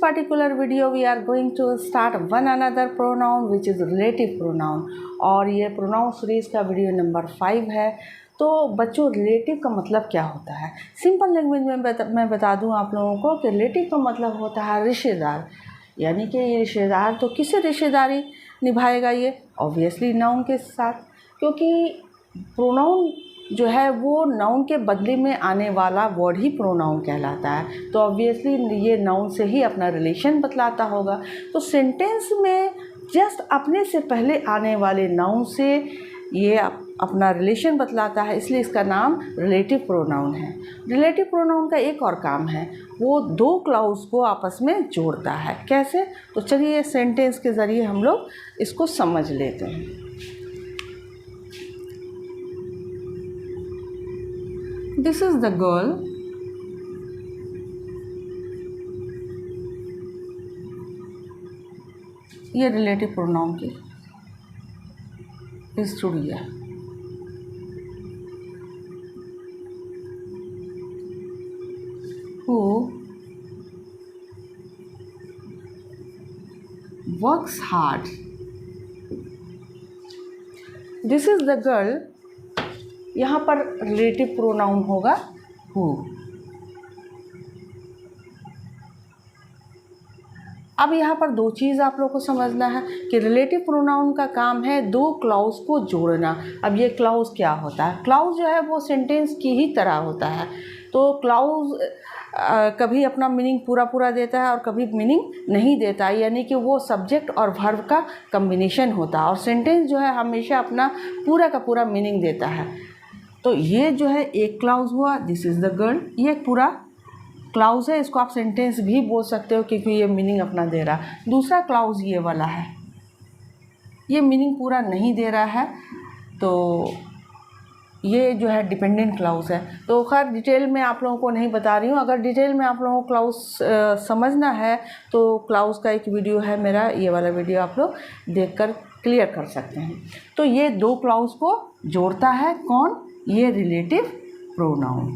particular video we are going to start one another pronoun which is relative pronoun और ये pronoun series का video number 5 है। तो बच्चों रिलेटिव का मतलब क्या होता है? सिंपल लैंग्वेज में मैं बता दूं आप लोगों को कि रिलेटिव का मतलब होता है रिश्तेदार, यानी कि ये रिश्तेदार तो किससे रिश्तेदारी निभाएगा? ये ऑब्वियसली नाउन के साथ, क्योंकि प्रोनाउन जो है वो नाउन के बदले में आने वाला वर्ड ही प्रोनाउन कहलाता है। तो ऑब्वियसली ये नाउन से ही अपना रिलेशन बतलाता होगा। तो सेंटेंस में जस्ट अपने से पहले आने वाले नाउन से ये अपना रिलेशन बतलाता है, इसलिए इसका नाम रिलेटिव प्रोनाउन है। रिलेटिव प्रोनाउन का एक और काम है, वो दो क्लाउज को आपस में जोड़ता है। कैसे? तो चलिए सेंटेंस के ज़रिए हम लोग इसको समझ लेते हैं। This is the girl. ये रिलेटिव प्रोनाउन की इस जुड़िया। Who works hard. This is the girl. यहाँ पर रिलेटिव प्रोनाउन होगा हु। अब यहाँ पर दो चीज़ आप लोग को समझना है कि रिलेटिव प्रोनाउन का काम है दो क्लाउज को जोड़ना। अब ये क्लाउज क्या होता है? क्लाउज जो है वो सेंटेंस की ही तरह होता है। तो क्लाउज कभी अपना मीनिंग पूरा देता है और कभी मीनिंग नहीं देता है, यानी कि वो सब्जेक्ट और वर्ब का कम्बिनेशन होता है। और सेंटेंस जो है हमेशा अपना पूरा का पूरा मीनिंग देता है। तो ये जो है एक क्लाउज हुआ, दिस इज़ द गर्ल, ये एक पूरा क्लाउज है। इसको आप सेंटेंस भी बोल सकते हो क्योंकि ये मीनिंग अपना दे रहा है। दूसरा क्लाउज ये वाला है, ये मीनिंग पूरा नहीं दे रहा है, तो ये जो है डिपेंडेंट क्लाउज है। तो खैर डिटेल में आप लोगों को नहीं बता रही हूँ। अगर डिटेल में आप लोगों को क्लाउज समझना है तो क्लाउज का एक वीडियो है मेरा, ये वाला वीडियो आप लोग देखकर क्लियर कर सकते हैं। तो ये दो क्लाउज को जोड़ता है कौन? ये रिलेटिव प्रोनाउन।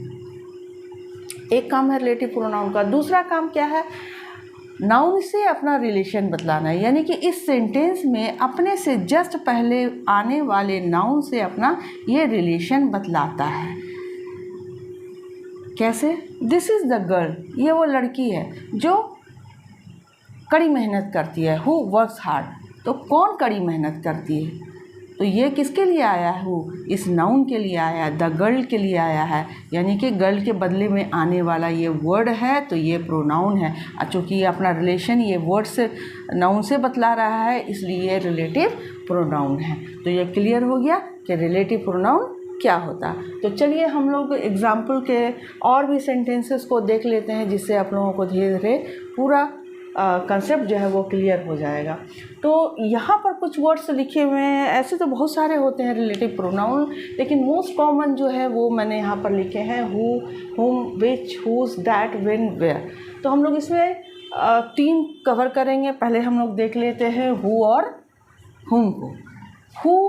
एक काम है रिलेटिव प्रोनाउन का। दूसरा काम क्या है? नाउन से अपना रिलेशन बतलाना है, यानी कि इस सेंटेंस में अपने से जस्ट पहले आने वाले नाउन से अपना ये रिलेशन बतलाता है। कैसे? दिस इज़ द गर्ल, ये वो लड़की है जो कड़ी मेहनत करती है। हु वर्क्स हार्ड, तो कौन कड़ी मेहनत करती है? तो ये किसके लिए आया है? वो इस नाउन के लिए आया है, द गर्ल के लिए आया है, यानी कि गर्ल के बदले में आने वाला ये वर्ड है, तो ये प्रोनाउन है। चूँकि ये अपना रिलेशन ये वर्ड से नाउन से बतला रहा है, इसलिए ये रिलेटिव प्रोनाउन है। तो ये क्लियर हो गया कि रिलेटिव प्रोनाउन क्या होता है। तो चलिए हम लोग एग्जाम्पल के और भी सेंटेंसेस को देख लेते हैं, जिससे आप लोगों को धीरे धीरे पूरा कंसेप्ट जो है वो क्लियर हो जाएगा। तो यहाँ पर कुछ वर्ड्स लिखे हुए हैं, ऐसे तो बहुत सारे होते हैं रिलेटिव प्रोनाउन, लेकिन मोस्ट कॉमन जो है वो मैंने यहाँ पर लिखे हैं हु, हुम, विच, हुज, दैट, व्हेन, वेयर। तो हम लोग इसमें 3 कवर करेंगे। पहले हम लोग देख लेते हैं हु और हुम को। हु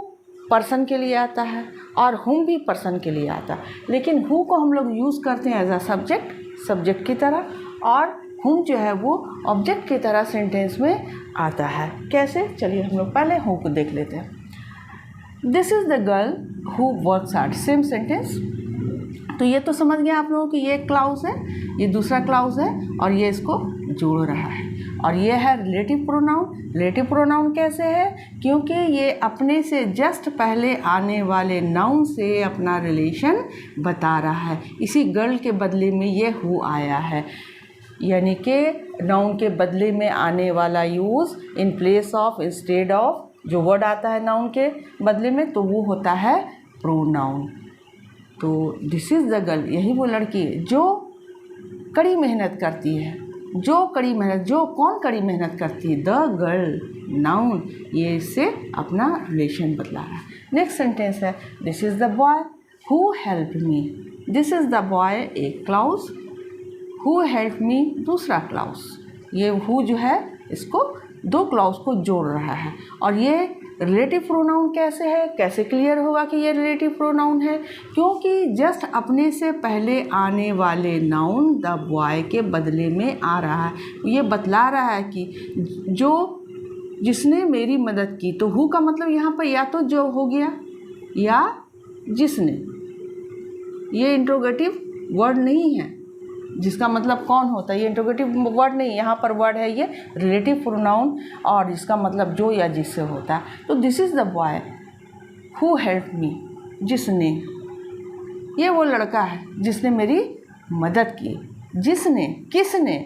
पर्सन के लिए आता है और हुम भी पर्सन के लिए आता है, लेकिन हु को हम लोग यूज़ करते हैं एज अ सब्जेक्ट की तरह, और हुम जो है वो ऑब्जेक्ट की तरह सेंटेंस में आता है। कैसे? चलिए हम लोग पहले हु को देख लेते हैं। This is the girl who works hard, same sentence. तो ये तो समझ गए आप लोगों कि ये क्लाउज है, ये दूसरा क्लाउज है और ये इसको जोड़ रहा है, और ये है रिलेटिव प्रोनाउन। रिलेटिव प्रोनाउन कैसे है? क्योंकि ये अपने से जस्ट पहले आने वाले नाउन से अपना रिलेशन बता रहा है। इसी गर्ल के बदले में ये हु आया है, यानी कि नाउन के बदले में आने वाला use in place of, instead of, जो वर्ड आता है नाउन के बदले में, तो वो होता है प्रोनाउन। तो दिस इज़ द गर्ल, यही वो लड़की है जो कड़ी मेहनत करती है। जो कौन कड़ी मेहनत करती है? द गर्ल, नाउन, ये इससे अपना रिलेशन बतला रहा है। नेक्स्ट सेंटेंस है this is the boy who help me. This is the boy एक क्लाउज, हु हेल्प मी दूसरा क्लाउज। ये हु जो है इसको दो क्लाउज को जोड़ रहा है, और ये रिलेटिव प्रोनाउन कैसे है, कैसे क्लियर होगा कि ये रिलेटिव प्रोनाउन है? क्योंकि जस्ट अपने से पहले आने वाले नाउन द बॉय के बदले में आ रहा है। ये बतला रहा है कि जो जिसने मेरी मदद की, तो हु का मतलब यहाँ पर या तो जो हो गया या जिसने। ये इंट्रोगेटिव वर्ड नहीं है जिसका मतलब कौन होता है, ये इंट्रोगेटिव वर्ड नहीं, यहाँ पर वर्ड है ये रिलेटिव प्रोनाउन और इसका मतलब जो या जिससे होता है। तो this is the boy who help me, जिसने, ये वो लड़का है जिसने मेरी मदद की। जिसने, किसने?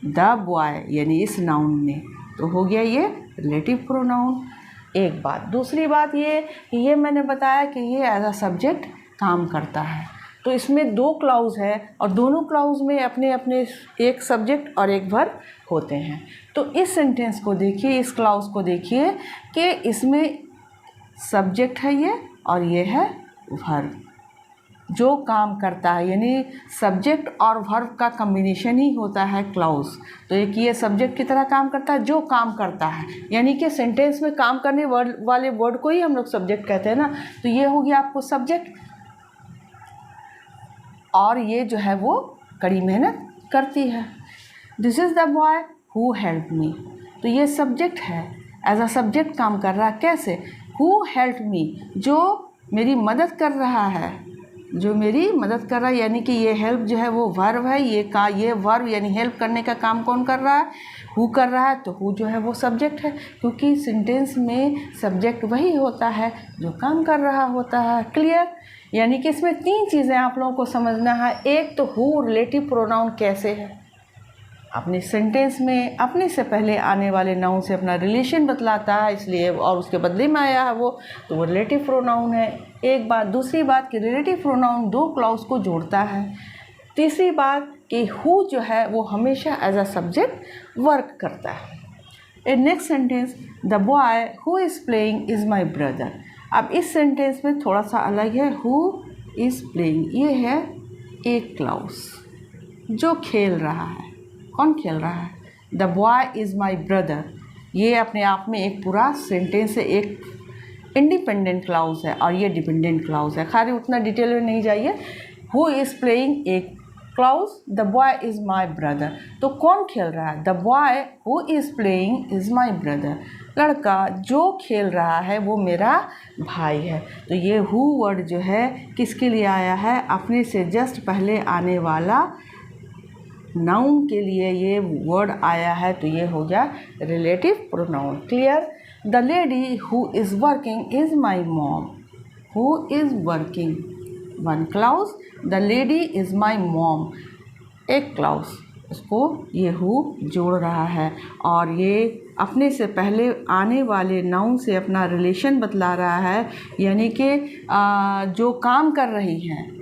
द बॉय यानी इस नाउन ने। तो हो गया ये रिलेटिव प्रोनाउन। एक बात। दूसरी बात ये मैंने बताया कि ये एज अ सब्जेक्ट काम करता है। तो इसमें दो क्लाउज है और दोनों क्लाउज में अपने अपने एक सब्जेक्ट और एक वर्ब होते हैं। तो इस सेंटेंस को देखिए, इस क्लाउज को देखिए कि इसमें सब्जेक्ट है ये और ये है वर्ब जो काम करता है, यानी सब्जेक्ट और वर्ब का कम्बिनेशन ही होता है क्लाउज। तो एक ये सब्जेक्ट की तरह काम करता है जो काम करता है, यानी कि सेंटेंस में काम करने वाले वर्ड को ही हम लोग सब्जेक्ट कहते हैं ना। तो ये हो गया आपको सब्जेक्ट, और ये जो है वो कड़ी मेहनत करती है। This is the boy who help me. तो ये सब्जेक्ट है, एज अ सब्जेक्ट काम कर रहा है। कैसे? हु हेल्प मी, जो मेरी मदद कर रहा है, जो मेरी मदद कर रहा है, यानी कि ये हेल्प जो है वो वर्ब है। ये वर्ब यानी हेल्प करने का काम कौन कर रहा है? हु कर रहा है। तो हु जो है वो सब्जेक्ट है, क्योंकि सेंटेंस में सब्जेक्ट वही होता है जो काम कर रहा होता है। क्लियर? यानी कि इसमें तीन चीज़ें आप लोगों को समझना है। एक तो हु रिलेटिव प्रोनाउन कैसे है, अपने सेंटेंस में अपने से पहले आने वाले नाउन से अपना रिलेशन बतलाता है, इसलिए, और उसके बदले में आया है वो, तो वो रिलेटिव प्रोनाउन है। एक बात। दूसरी बात कि रिलेटिव प्रोनाउन दो क्लाउज को जोड़ता है। तीसरी बात कि हु जो है वो हमेशा एज अ सब्जेक्ट वर्क करता है। In next sentence, the boy who is playing is my brother. अब इस सेंटेंस में थोड़ा सा अलग है। हु इज़ प्लेइंग, ये है एक क्लाउज जो खेल रहा है। कौन खेल रहा है? The boy is my brother. ये अपने आप में एक पूरा सेंटेंस है, एक इंडिपेंडेंट क्लाउज है और ये डिपेंडेंट क्लाउज है। खैर उतना डिटेल में नहीं जाइए। हु इज़ प्लेइंग एक clause, the boy is my brother. तो कौन खेल रहा है? The boy who is playing is my brother. लड़का जो खेल रहा है वो मेरा भाई है। तो ये हु वर्ड जो है किसके लिए आया है? अपने से जस्ट पहले आने वाला नाउन के लिए ये वर्ड आया है। तो ये हो गया relative pronoun. Clear? The lady who is working is my mom. Who is working, one clause, the lady is my mom, एक क्लाउज, उसको ये हु जोड़ रहा है और ये अपने से पहले आने वाले नाउन से अपना रिलेशन बतला रहा है, यानी कि जो काम कर रही हैं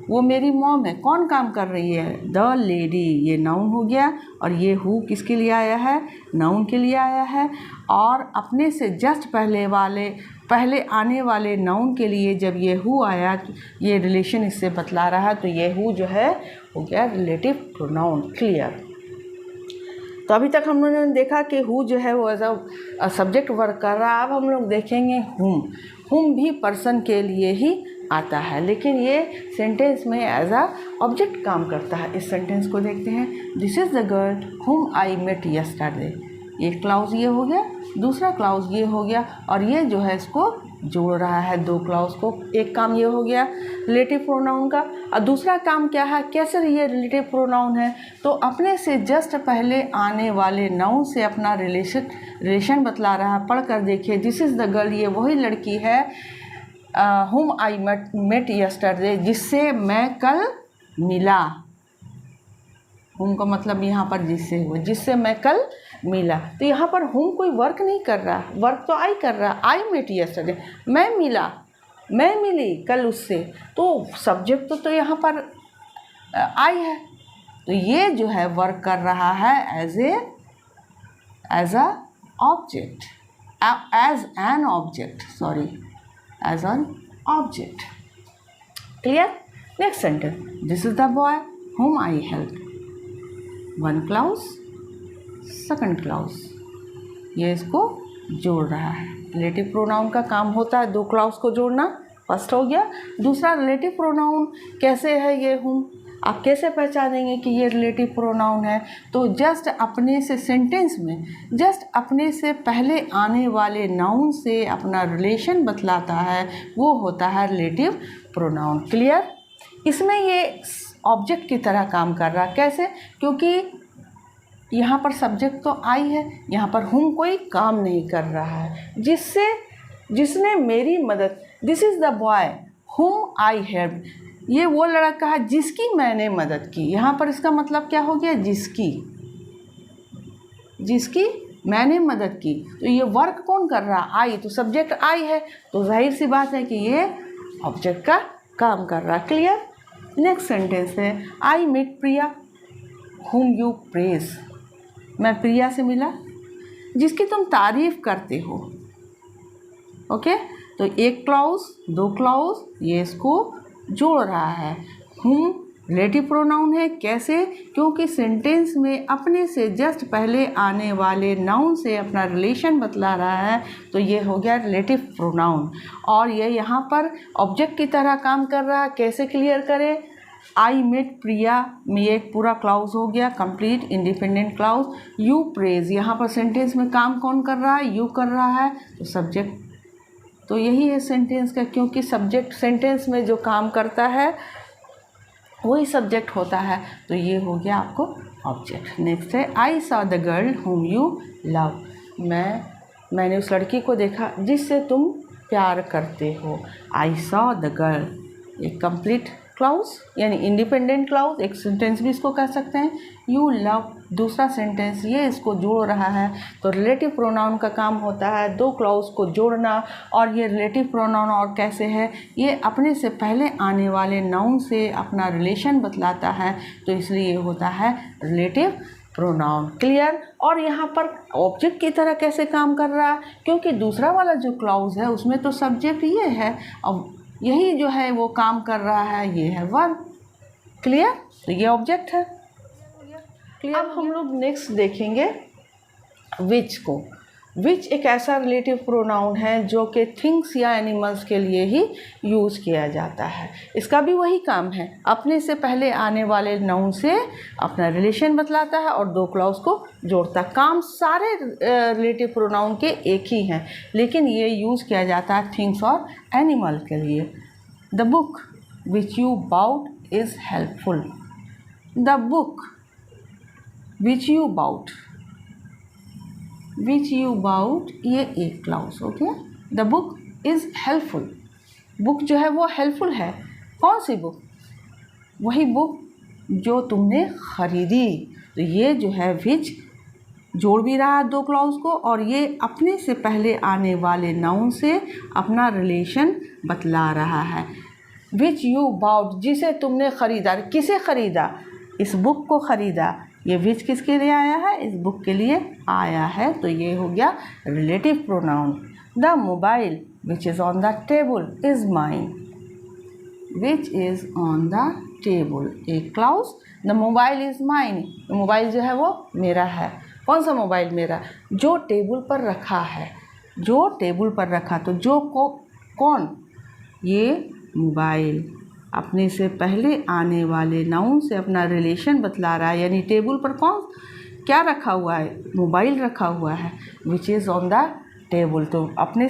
वो मेरी मॉम है। कौन काम कर रही है? द लेडी, ये नाउन हो गया और ये हु किसके लिए आया है? नाउन के लिए आया है। और अपने से जस्ट पहले आने वाले नाउन के लिए जब ये हु आया, ये रिलेशन इससे बतला रहा है, तो ये हु जो है हो गया रिलेटिव प्रोनाउन। क्लियर? तो अभी तक हम लोगों ने देखा कि हु जो है वो एज अ सब्जेक्ट वर्क कर रहा है। अब हम लोग देखेंगे हुम। हुम भी पर्सन के लिए ही आता है, लेकिन ये सेंटेंस में एज अ ऑब्जेक्ट काम करता है। इस सेंटेंस को देखते हैं। दिस इज़ द गर्ल हुम आई मेट यस्टरडे। एक क्लाउज ये हो गया, दूसरा क्लाउज ये हो गया और ये जो है इसको जोड़ रहा है दो क्लाउज को। एक काम ये हो गया रिलेटिव प्रोनाउन का, और दूसरा काम क्या है? कैसे ये रिलेटिव प्रोनाउन है? तो अपने से जस्ट पहले आने वाले नाउन से अपना रिलेशन बतला रहा है। पढ़ कर देखिए। दिस इज़ द गर्ल, ये वही लड़की है, हुम आई मेट यस्टरडे, जिससे मैं कल मिला। हुम का मतलब यहाँ पर जिससे हुआ, जिससे मैं कल मिला। तो यहाँ पर हुम कोई वर्क नहीं कर रहा, वर्क तो आई कर रहा। आई मेट यस्टरडे, मैं मिला, मैं मिली कल उससे। तो सब्जेक्ट तो यहाँ पर आई है, तो ये जो है वर्क कर रहा है as a object, as an object, sorry, as an object. Clear? Next sentence, this is the boy whom I helped, one clause, second clause, ये इसको जोड़ रहा है। रिलेटिव प्रोनाउन का काम होता है दो क्लाउज को जोड़ना, फर्स्ट हो गया। दूसरा रिलेटिव प्रोनाउन कैसे है ये हूँ, आप कैसे पहचानेंगे कि ये रिलेटिव प्रोनाउन है, तो जस्ट अपने से सेंटेंस में जस्ट अपने से पहले आने वाले नाउन से अपना रिलेशन बतलाता है, वो होता है रिलेटिव प्रोनाउन। क्लियर? इसमें ये ऑब्जेक्ट की तरह काम कर रहा है। कैसे? क्योंकि यहाँ पर सब्जेक्ट तो आई है, यहाँ पर हुम कोई काम नहीं कर रहा है, जिसने मेरी मदद, दिस इज़ द बॉय हुम आई हेल्प, ये वो लड़का है जिसकी मैंने मदद की। यहाँ पर इसका मतलब क्या हो गया, जिसकी मैंने मदद की। तो ये वर्क कौन कर रहा, आई, तो सब्जेक्ट आई है, तो जाहिर सी बात है कि ये ऑब्जेक्ट का काम कर रहा है। क्लियर? नेक्स्ट सेंटेंस है I met Priya whom you praise, मैं प्रिया से मिला जिसकी तुम तारीफ़ करते हो। ओके, तो एक क्लाउज दो क्लाउज ये इसको जोड़ रहा है। हुम रिलेटिव प्रोनाउन है। कैसे? क्योंकि सेंटेंस में अपने से जस्ट पहले आने वाले नाउन से अपना रिलेशन बतला रहा है, तो ये हो गया रिलेटिव प्रोनाउन। और ये यहाँ पर ऑब्जेक्ट की तरह काम कर रहा है। कैसे क्लियर करें? आई मेट प्रिया में एक पूरा क्लाउज हो गया, complete independent clause. You phrase, यहाँ पर सेंटेंस में काम कौन कर रहा है, यू कर रहा है, तो सब्जेक्ट तो यही है सेंटेंस का, क्योंकि सब्जेक्ट सेंटेंस में जो काम करता है वही सब्जेक्ट होता है, तो ये हो गया आपको ऑब्जेक्ट। नेक्स्ट है I saw the girl whom you love, मैंने उस लड़की को देखा जिससे तुम प्यार करते हो। आई सॉ द गर्ल, एक कंप्लीट क्लाउज यानी इंडिपेंडेंट क्लाउज, एक सेंटेंस भी इसको कह सकते हैं। यू लव दूसरा सेंटेंस, ये इसको जोड़ रहा है। तो रिलेटिव प्रोनाउन का काम होता है दो क्लाउज को जोड़ना। और ये रिलेटिव प्रोनाउन और कैसे है, ये अपने से पहले आने वाले नाउन से अपना रिलेशन बतलाता है, तो इसलिए होता है रिलेटिव प्रोनाउन। क्लियर? और यहाँ पर ऑब्जेक्ट की तरह कैसे काम कर रहा है, क्योंकि दूसरा वाला जो क्लाउज है उसमें तो सब्जेक्ट ये है, अब यही जो है वो काम कर रहा है, ये है वर्ब। क्लियर? तो ये ऑब्जेक्ट है। अब हम लोग नेक्स्ट देखेंगे विच को। विच एक ऐसा रिलेटिव प्रोनाउन है जो कि थिंग्स या एनिमल्स के लिए ही यूज़ किया जाता है। इसका भी वही काम है, अपने से पहले आने वाले नाउन से अपना रिलेशन बतलाता है और दो क्लाउज को जोड़ता है। काम सारे रिलेटिव प्रोनाउन के एक ही हैं, लेकिन ये यूज़ किया जाता है थिंग्स और एनिमल के लिए। The book which you bought is helpful, the book which you bought, which you bought ये एक क्लाउज हो गया। The book is helpful, book जो है वो हेल्पफुल है। कौन सी बुक? वही बुक जो तुमने ख़रीदी। तो ये जो है विच जोड़ भी रहा है दो क्लाउज को, और ये अपने से पहले आने वाले नाउन से अपना रिलेशन बतला रहा है। विच यू बाउट, जिसे तुमने ख़रीदा। किसे ख़रीदा? इस बुक को ख़रीदा। ये विच किसके लिए आया है? इस बुक के लिए आया है, तो ये हो गया relative pronoun. The mobile which is on the table is mine, which is on the table एक clause. The mobile is mine, mobile जो है वो मेरा है। कौन सा मोबाइल मेरा? जो टेबल पर रखा है, जो टेबल पर रखा, तो जो को कौन? ये मोबाइल अपने से पहले आने वाले नाउन से अपना रिलेशन बतला रहा है, यानी टेबल पर कौन क्या रखा हुआ है? मोबाइल रखा हुआ है। विच इज़ ऑन द टेबल, तो अपने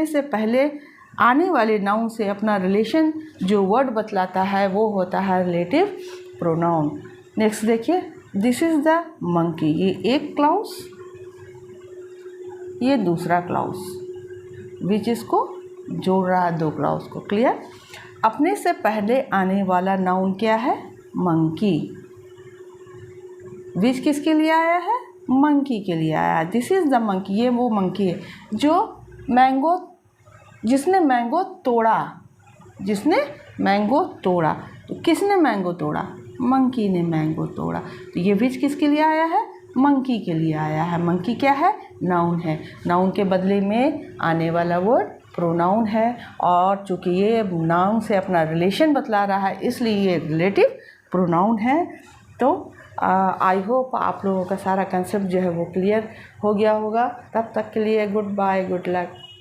से पहले आने वाले नाउन से अपना रिलेशन जो वर्ड बतलाता है वो होता है रिलेटिव प्रोनाउन। नेक्स्ट देखिए, दिस इज़ द मंकी, ये एक क्लाउज, ये दूसरा क्लाउज, विच इसको जोड़ रहा है दो क्लाउज को। क्लियर? अपने से पहले आने वाला नाउन क्या है? मंकी। विच किसके लिए आया है? मंकी के लिए आया है। दिस इज़ द मंकी, ये वो मंकी है जो जिसने मैंगो तोड़ा। तो किसने मैंगो तोड़ा? मंकी ने मैंगो तोड़ा। तो ये विच किसके लिए आया है? मंकी के लिए आया है। मंकी क्या है? नाउन है। नाउन के बदले में आने वाला वर्ड प्रोनाउन है, और चूँकि ये नाउन से अपना रिलेशन बतला रहा है इसलिए ये रिलेटिव प्रोनाउन है। तो आई होप आप लोगों का सारा कंसेप्ट जो है वो क्लियर हो गया होगा। तब तक के लिए गुड बाय, गुड लक।